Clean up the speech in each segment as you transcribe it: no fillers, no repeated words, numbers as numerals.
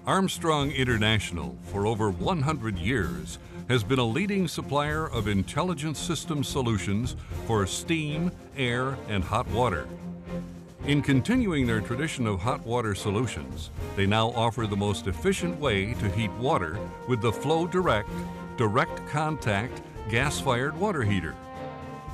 Armstrong International, for over 100 years, has been a leading supplier of intelligent system solutions for steam, air, and hot water. In continuing their tradition of hot water solutions, they now offer the most efficient way to heat water with the Flo Direct, direct contact, gas-fired water heater.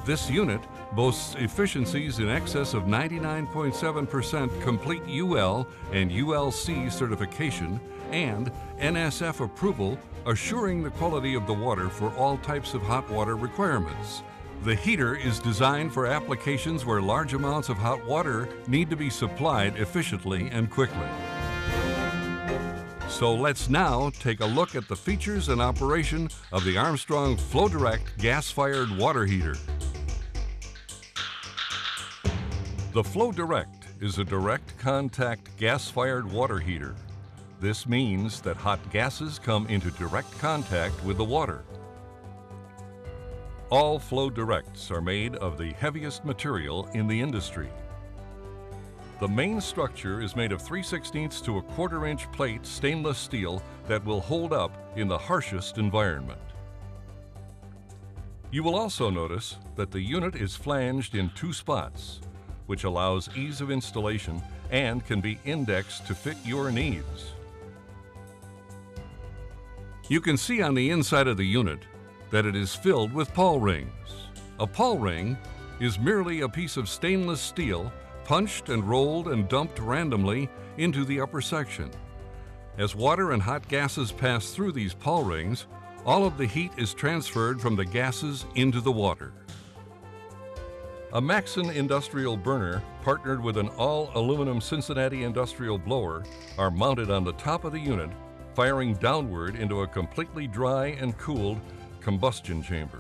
This unit boasts efficiencies in excess of 99.7% complete UL and ULC certification and NSF approval, assuring the quality of the water for all types of hot water requirements. The heater is designed for applications where large amounts of hot water need to be supplied efficiently and quickly. So let's now take a look at the features and operation of the Armstrong Flo Direct gas-fired water heater. The Flo Direct is a direct contact gas-fired water heater. This means that hot gases come into direct contact with the water. All Flo Directs are made of the heaviest material in the industry. The main structure is made of 3/16 to a 1/4 inch plate stainless steel that will hold up in the harshest environment. You will also notice that the unit is flanged in 2 spots, which allows ease of installation and can be indexed to fit your needs. You can see on the inside of the unit that it is filled with pawl rings. A pawl ring is merely a piece of stainless steel punched and rolled and dumped randomly into the upper section. As water and hot gases pass through these pawl rings, all of the heat is transferred from the gases into the water. A Maxon industrial burner partnered with an all-aluminum Cincinnati industrial blower are mounted on the top of the unit, firing downward into a completely dry and cooled combustion chamber.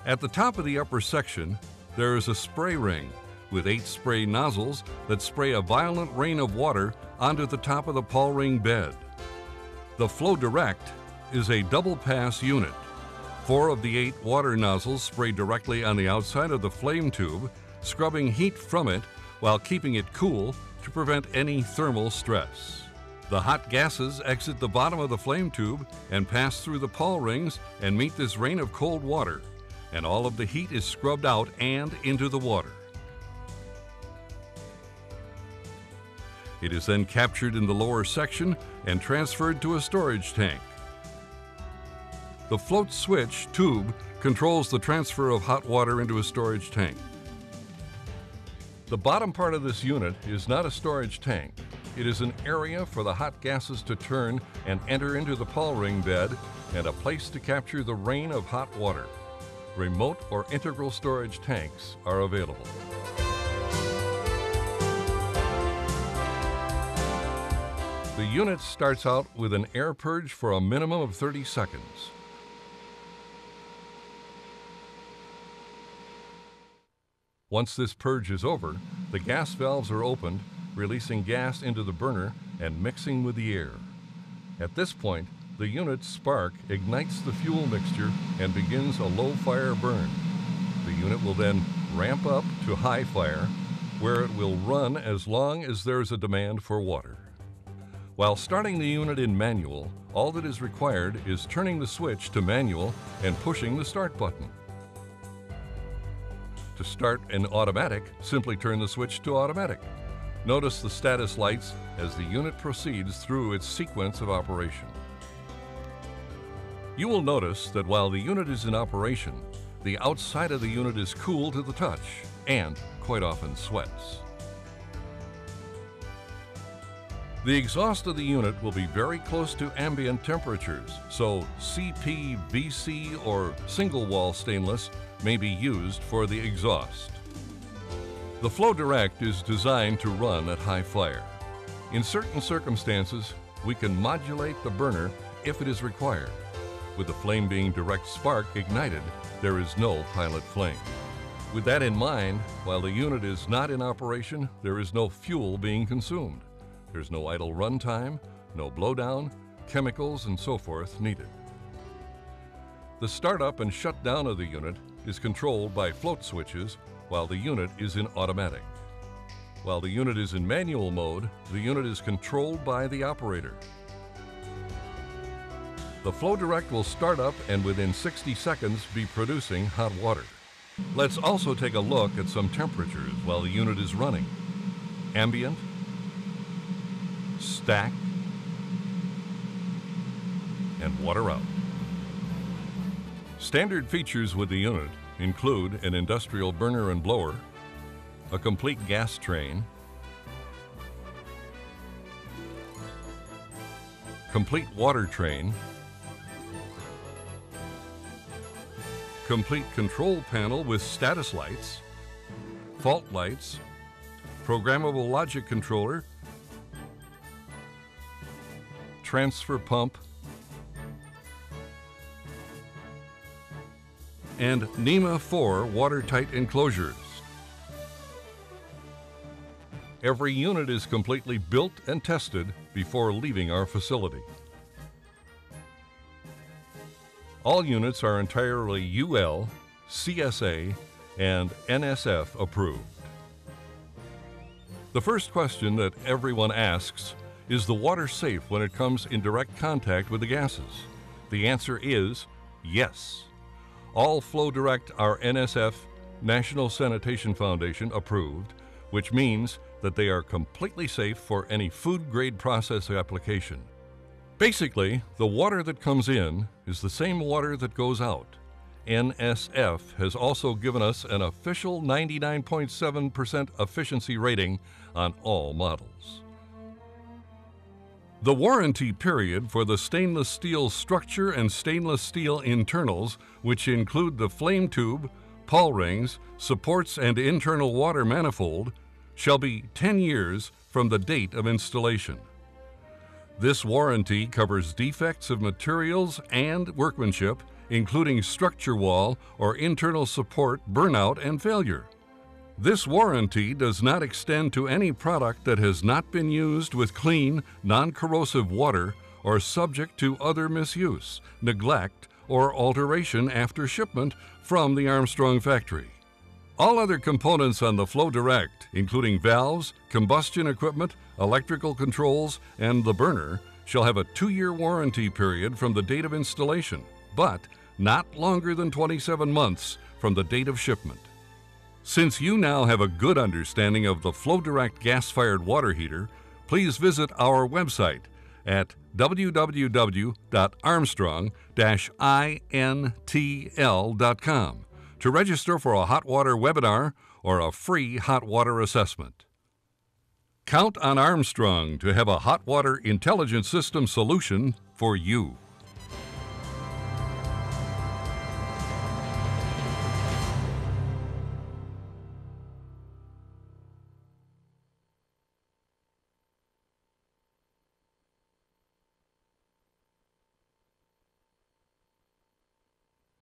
At the top of the upper section, there is a spray ring with 8 spray nozzles that spray a violent rain of water onto the top of the pawl ring bed. The Flo Direct is a double-pass unit. 4 of the 8 water nozzles spray directly on the outside of the flame tube, scrubbing heat from it while keeping it cool to prevent any thermal stress. The hot gases exit the bottom of the flame tube and pass through the pawl rings and meet this rain of cold water, and all of the heat is scrubbed out and into the water. It is then captured in the lower section and transferred to a storage tank. The float switch tube controls the transfer of hot water into a storage tank. The bottom part of this unit is not a storage tank. It is an area for the hot gases to turn and enter into the pawl ring bed and a place to capture the rain of hot water. Remote or integral storage tanks are available. The unit starts out with an air purge for a minimum of 30 seconds. Once this purge is over, the gas valves are opened, releasing gas into the burner and mixing with the air. At this point, the unit's spark ignites the fuel mixture and begins a low fire burn. The unit will then ramp up to high fire, where it will run as long as there is a demand for water. While starting the unit in manual, all that is required is turning the switch to manual and pushing the start button. To start in automatic, simply turn the switch to automatic. Notice the status lights as the unit proceeds through its sequence of operation. You will notice that while the unit is in operation, the outside of the unit is cool to the touch and quite often sweats. The exhaust of the unit will be very close to ambient temperatures, so CP, VC, or single wall stainless may be used for the exhaust. The Flo Direct is designed to run at high fire. In certain circumstances, we can modulate the burner if it is required. With the flame being direct spark ignited, there is no pilot flame. With that in mind, while the unit is not in operation, there is no fuel being consumed. There's no idle run time, no blowdown, chemicals, and so forth needed. The startup and shutdown of the unit is controlled by float switches while the unit is in automatic. While the unit is in manual mode, the unit is controlled by the operator. The Flo Direct will start up and within 60 seconds be producing hot water. Let's also take a look at some temperatures while the unit is running. Ambient, stack, and water out. Standard features with the unit include an industrial burner and blower, a complete gas train, complete water train, complete control panel with status lights, fault lights, programmable logic controller, transfer pump, and NEMA 4 watertight enclosures. Every unit is completely built and tested before leaving our facility. All units are entirely UL, CSA, and NSF approved. The first question that everyone asks, is the water safe when it comes in direct contact with the gases? The answer is yes. All Flo Direct are NSF, National Sanitation Foundation approved, which means that they are completely safe for any food-grade process application. Basically, the water that comes in is the same water that goes out. NSF has also given us an official 99.7% efficiency rating on all models. The warranty period for the stainless steel structure and stainless steel internals, which include the flame tube, pawl rings, supports, and internal water manifold, shall be 10 years from the date of installation. This warranty covers defects of materials and workmanship, including structure wall or internal support burnout and failure. This warranty does not extend to any product that has not been used with clean, non-corrosive water or subject to other misuse, neglect, or alteration after shipment from the Armstrong factory. All other components on the Flo Direct, including valves, combustion equipment, electrical controls, and the burner, shall have a 2-year warranty period from the date of installation, but not longer than 27 months from the date of shipment. Since you now have a good understanding of the Flo Direct gas-fired water heater, please visit our website at www.armstrong-intl.com to register for a hot water webinar or a free hot water assessment. Count on Armstrong to have a hot water intelligent system solution for you.